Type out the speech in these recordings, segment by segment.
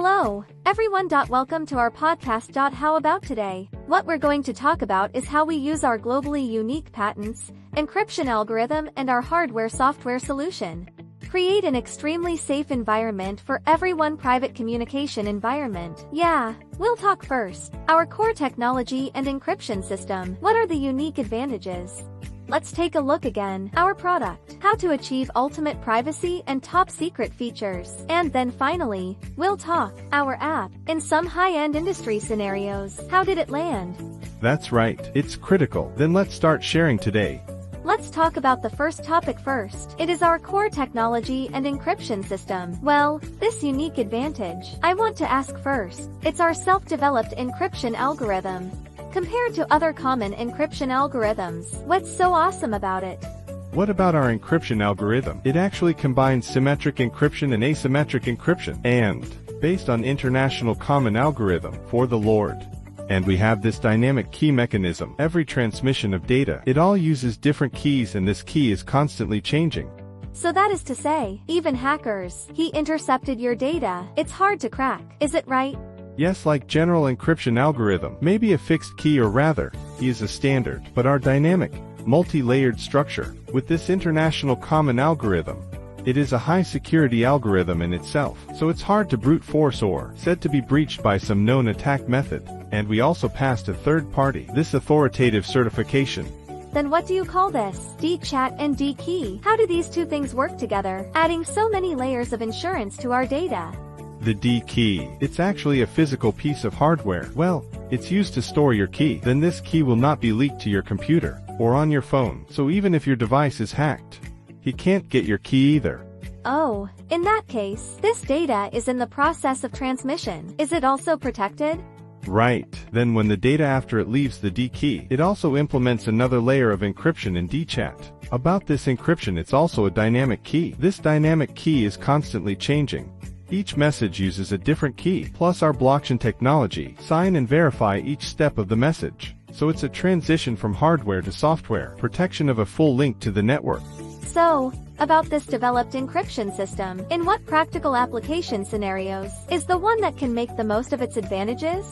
Hello, everyone. Welcome to our podcast. How about today? What we're going to talk about is how we use our globally unique patents, encryption algorithm, and our hardware-software solution. Create an extremely safe environment for everyone. Private communication environment. Yeah, we'll talk first. Our core technology and encryption system. What are the unique advantages? Let's take a look again. Our product. How to achieve ultimate privacy and top secret features. And then finally, we'll talk. Our app. In some high-end industry scenarios. How did it land? That's right. It's critical. Then let's start sharing today. Let's talk about the first topic first. It is our core technology and encryption system. Well, this unique advantage. I want to ask first. It's our self-developed encryption algorithm. Compared to other common encryption algorithms, what's so awesome about it? What about our encryption algorithm? It actually combines symmetric encryption and asymmetric encryption, and based on international common algorithm for the Lord. And we have this dynamic key mechanism. Every transmission of data, it all uses different keys, and this key is constantly changing. So that is to say, even hackers, he intercepted your data. It's hard to crack, is it right? Yes, like general encryption algorithm, maybe a fixed key, or rather, he is a standard, but our dynamic, multi-layered structure, with this international common algorithm, it is a high-security algorithm in itself, so it's hard to brute force or said to be breached by some known attack method, and we also passed a third party, this authoritative certification. Then what do you call this? D-chat and D-key. How do these two things work together, adding so many layers of insurance to our data? The D key. It's actually a physical piece of hardware. Well, it's used to store your key. Then this key will not be leaked to your computer or on your phone. So even if your device is hacked, he can't get your key either. Oh, in that case, this data is in the process of transmission. Is it also protected? Right. Then when the data after it leaves the D key, it also implements another layer of encryption in D-chat. About this encryption, it's also a dynamic key. This dynamic key is constantly changing. Each message uses a different key, plus our blockchain technology, sign and verify each step of the message. So it's a transition from hardware to software, protection of a full link to the network. So, about this developed encryption system, in what practical application scenarios is the one that can make the most of its advantages?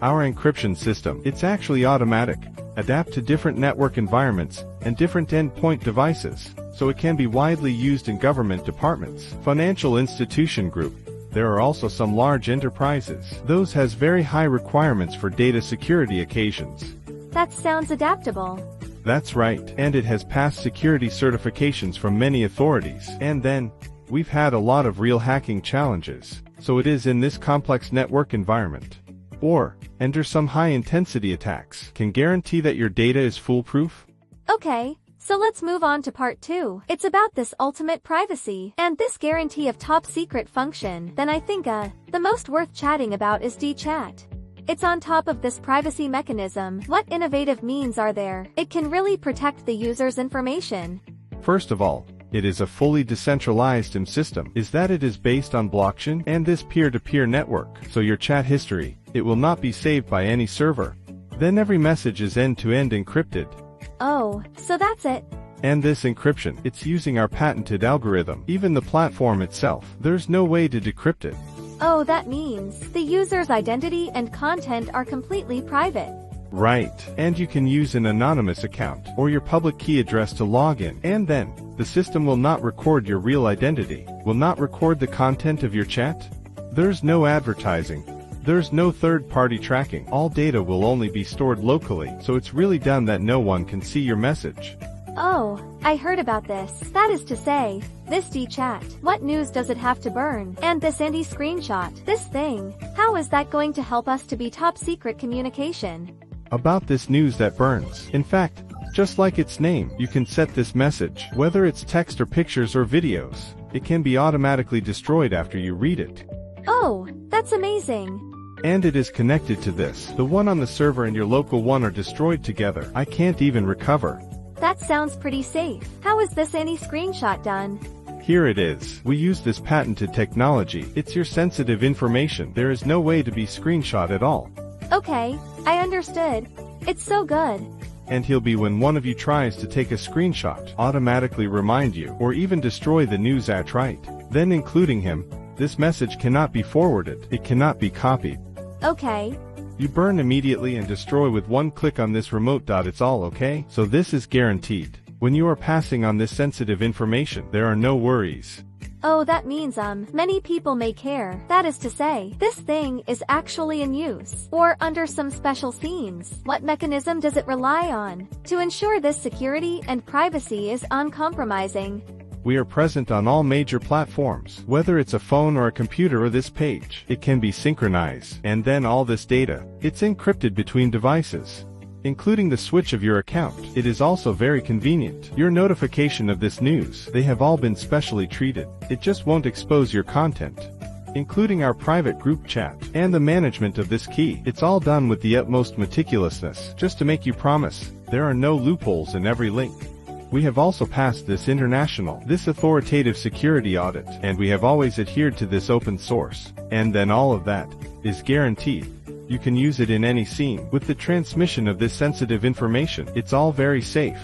Our encryption system, it's actually automatic, adapt to different network environments, and different endpoint devices, so it can be widely used in government departments, financial institution group. There are also some large enterprises. Those has very high requirements for data security occasions. That sounds adaptable. That's right, and it has passed security certifications from many authorities. And then, we've had a lot of real hacking challenges, so it is in this complex network environment. Or, enter some high-intensity attacks. Can guarantee that your data is foolproof? Okay, so let's move on to part 2. It's about this ultimate privacy, and this guarantee of top secret function. Then I think the most worth chatting about is D-chat. It's on top of this privacy mechanism. What innovative means are there? It can really protect the user's information. First of all, it is a fully decentralized system. Is that it is based on blockchain and this peer-to-peer network, so your chat history, it will not be saved by any server. Then every message is end-to-end encrypted. Oh, so that's it. And this encryption, it's using our patented algorithm. Even the platform itself, there's no way to decrypt it. Oh, that means the user's identity and content are completely private. Right, and you can use an anonymous account or your public key address to log in, and then the system will not record your real identity, will not record the content of your chat. There's no advertising. There's no third-party tracking. All data will only be stored locally, so it's really done that no one can see your message. Oh, I heard about this. That is to say, this D-chat. What news does it have to burn? And this anti-screenshot. This thing. How is that going to help us to be top secret communication? About this news that burns. In fact, just like its name, you can set this message, whether it's text or pictures or videos. It can be automatically destroyed after you read it. Oh, that's amazing. And it is connected to this. The one on the server and your local one are destroyed together. I can't even recover. That sounds pretty safe. How is this anti-screenshot done? Here it is. We use this patented technology. It's your sensitive information. There is no way to be screenshot at all. Okay, I understood. It's so good. And he'll be when one of you tries to take a screenshot, automatically remind you, or even destroy the news outright. Then including him, This message cannot be forwarded. It cannot be copied. Okay. You burn immediately and destroy with one click on this remote. It's all okay? So this is guaranteed. When you are passing on this sensitive information, there are no worries. Oh, that means many people may care. That is to say, this thing is actually in use, or under some special scenes. What mechanism does it rely on to ensure this security and privacy is uncompromising? We are present on all major platforms, whether it's a phone or a computer or this page. It can be synchronized, and then all this data, it's encrypted between devices, including the switch of your account. It is also very convenient. Your notification of this news, they have all been specially treated. It just won't expose your content, including our private group chat, and the management of this key. It's all done with the utmost meticulousness, just to make you promise. There are no loopholes in every link. We have also passed this authoritative security audit, and we have always adhered to this open source. And then all of that is guaranteed. You can use it in any scene. With the transmission of this sensitive information, it's all very safe.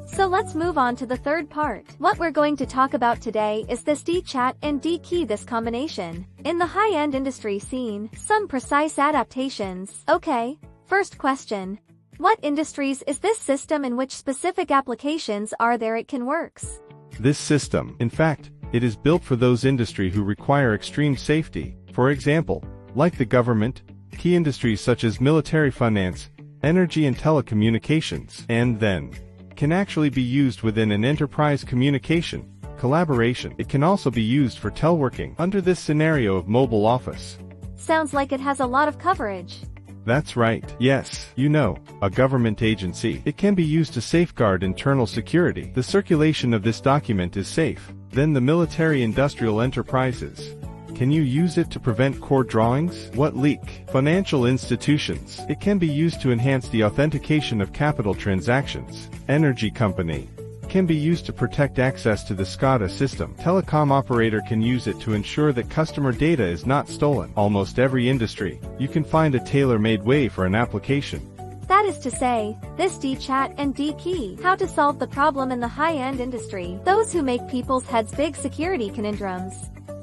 So let's move on to the third part. What we're going to talk about today is this D-chat and D-key, this combination. In the high-end industry scene, some precise adaptations. Okay, first question. What industries is this system in? Which specific applications are there it can works? This system, in fact, it is built for those industries who require extreme safety. For example, like the government, key industries such as military, finance, energy and telecommunications, and then can actually be used within an enterprise communication, collaboration. It can also be used for teleworking under this scenario of mobile office. Sounds like it has a lot of coverage. That's right. Yes, a government agency. It can be used to safeguard internal security. The circulation of this document is safe. Then the military industrial enterprises. Can you use it to prevent core drawings? What leak? Financial institutions. It can be used to enhance the authentication of capital transactions. Energy company. Can be used to protect access to the SCADA system. Telecom operator can use it to ensure that customer data is not stolen. Almost every industry, you can find a tailor-made way for an application. That is to say, this D-chat and D-key, how to solve the problem in the high-end industry, those who make people's heads big security conundrums.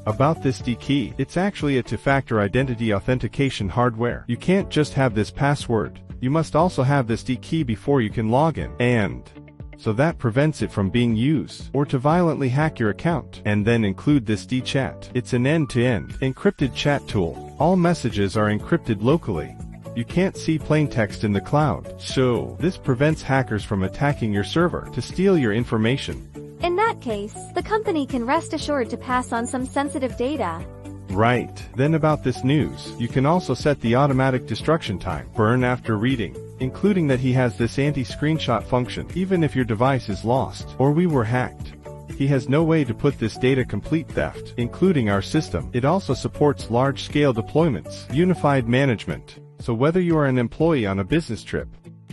About this D-key, it's actually a two-factor identity authentication hardware. You can't just have this password. You must also have this D-key before you can log in. And so that prevents it from being used, or to violently hack your account. And then include this D-chat. It's an end-to-end encrypted chat tool. All messages are encrypted locally. You can't see plain text in the cloud. So this prevents hackers from attacking your server to steal your information. In that case, the company can rest assured to pass on some sensitive data. Right. Then about this news, you can also set the automatic destruction time, burn after reading, including that he has this anti-screenshot function, even if your device is lost, or we were hacked. He has no way to put this data complete theft, including our system. It also supports large-scale deployments, unified management. So whether you are an employee on a business trip,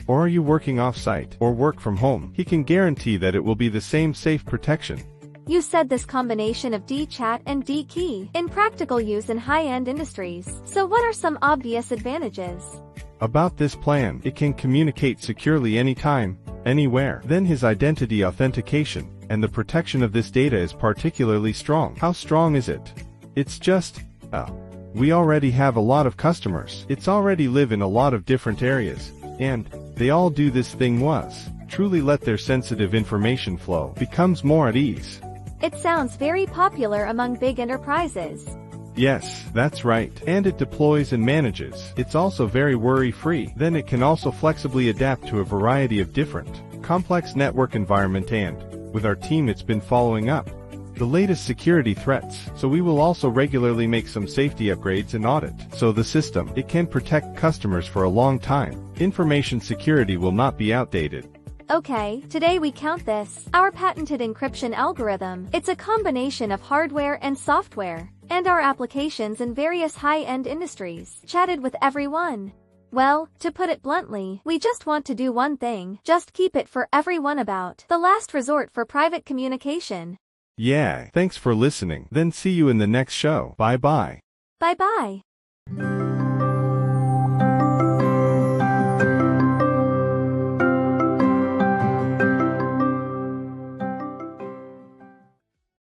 or are you working off-site, or work from home, he can guarantee that it will be the same safe protection. You said this combination of D-chat and D-key in practical use in high-end industries. So what are some obvious advantages? About this plan, it can communicate securely anytime, anywhere. Then his identity authentication and the protection of this data is particularly strong. How strong is it? It's just, we already have a lot of customers. It's already live in a lot of different areas, and they all do this thing truly let their sensitive information flow, becomes more at ease. It sounds very popular among big enterprises. Yes, that's right. And it deploys and manages. It's also very worry-free. Then it can also flexibly adapt to a variety of different, complex network environment, and with our team it's been following up the latest security threats, so we will also regularly make some safety upgrades and audit. So the system, it can protect customers for a long time. Information security will not be outdated. Okay, today we count this, our patented encryption algorithm. It's a combination of hardware and software, and our applications in various high-end industries, chatted with everyone. Well, to put it bluntly, we just want to do one thing, just keep it for everyone about the last resort for private communication. Yeah, thanks for listening. Then see you in the next show. Bye-bye. Bye-bye.